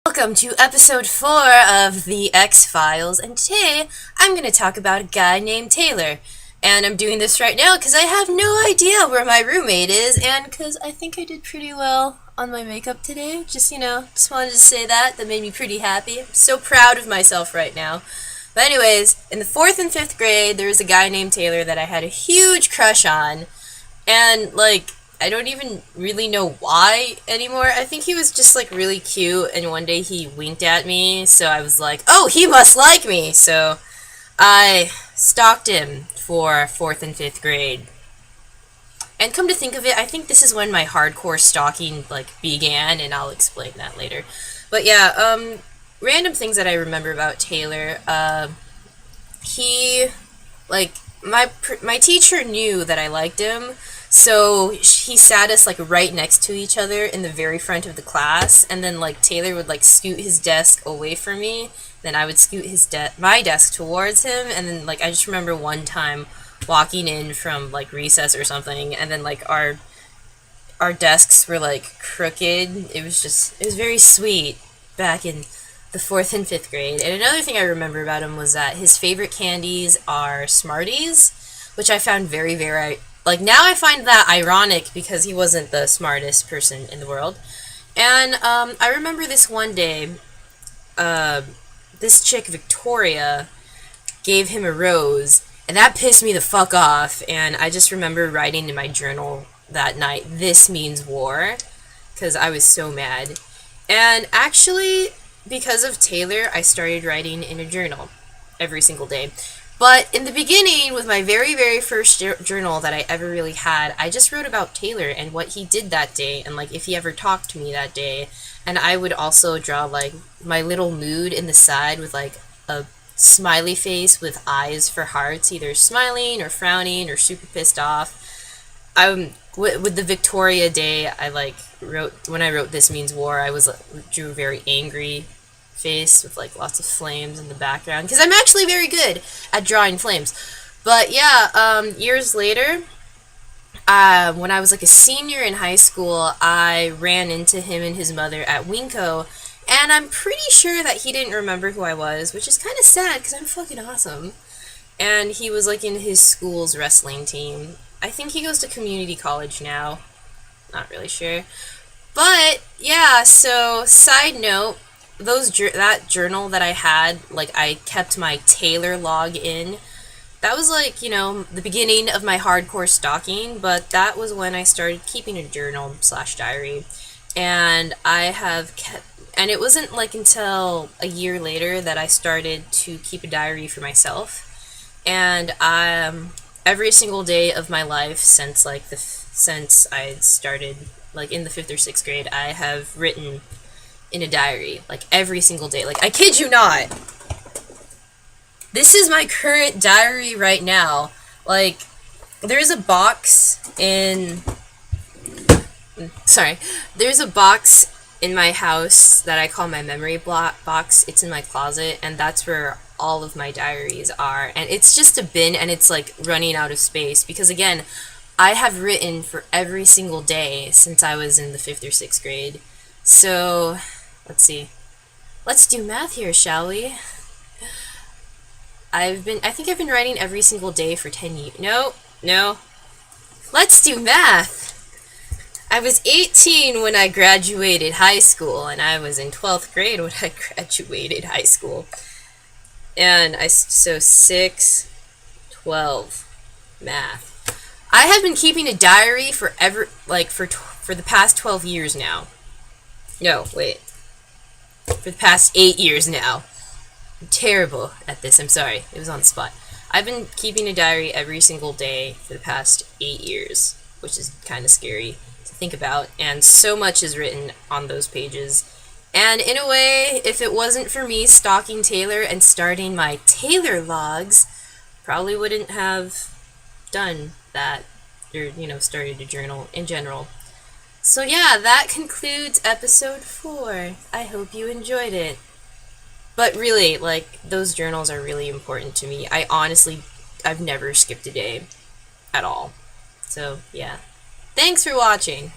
Welcome to episode 4 of the ExFiles, and today I'm going to talk about a guy named Taylor. And I'm doing this right now because I have no idea where my roommate is, and because I think I did pretty well on my makeup today. Just wanted to say that. That made me pretty happy. I'm so proud of myself right now. But anyways, in the 4th and 5th grade, there was a guy named Taylor that I had a huge crush on, and, I don't even really know why anymore. I think he was just, really cute, and one day he winked at me, so I was like, oh, he must like me! So I stalked him for 4th and 5th grade. And come to think of it, I think this is when my hardcore stalking, began, and I'll explain that later. But yeah, random things that I remember about Taylor. He, my teacher knew that I liked him, so he sat us right next to each other in the very front of the class, and then Taylor would scoot his desk away from me, then I would scoot my desk towards him, and then I just remember one time walking in from recess or something, and then our desks were crooked. It was very sweet back in the 4th and 5th grade. And another thing I remember about him was that his favorite candies are Smarties, which I found very, very, now I find that ironic because he wasn't the smartest person in the world. And I remember this one day, this chick, Victoria, gave him a rose, and that pissed me the fuck off, and I just remember writing in my journal that night, "This means war," because I was so mad. And actually, because of Taylor, I started writing in a journal every single day. But in the beginning, with my very, very first journal that I ever really had, I just wrote about Taylor and what he did that day, and if he ever talked to me that day. And I would also draw my little mood in the side with a smiley face with eyes for hearts, either smiling or frowning or super pissed off. With the Victoria Day, I when I wrote "This Means War," I drew a very angry face with lots of flames in the background, because I'm actually very good at drawing flames. But yeah, years later, when I was a senior in high school, I ran into him and his mother at Winco, and I'm pretty sure that he didn't remember who I was, which is kind of sad because I'm fucking awesome. And he was in his school's wrestling team. I think he goes to community college now. Not really sure. But yeah, so side note, that journal that I had, I kept my Taylor log in. That was the beginning of my hardcore stalking, but that was when I started keeping a journal / diary. And I have kept, and it wasn't until a year later that I started to keep a diary for myself. And every single day of my life since since I started in the 5th or 6th grade, I have written in a diary every single day. I kid you not. This is my current diary right now. There's a box in there's a box in my house that I call my memory box. It's in my closet, and that's where all of my diaries are. And it's just a bin, and it's running out of space because, again, I have written for every single day since I was in the 5th or 6th grade. So let's see. Let's do math here, shall we? I think I've been writing every single day for 10 years. No. Let's do math. I was 18 when I graduated high school, and I was in 12th grade when I graduated high school. And so 6, 12, math. I have been keeping a diary for the past 12 years now. No, wait. For the past 8 years now. I'm terrible at this, I'm sorry. It was on the spot. I've been keeping a diary every single day for the past 8 years, which is kind of scary to think about, and so much is written on those pages. And in a way, if it wasn't for me stalking Taylor and starting my Taylor logs, probably wouldn't have done that, or, started a journal in general. So yeah, that concludes episode 4. I hope you enjoyed it. But really, those journals are really important to me. I've never skipped a day at all. So yeah. Thanks for watching.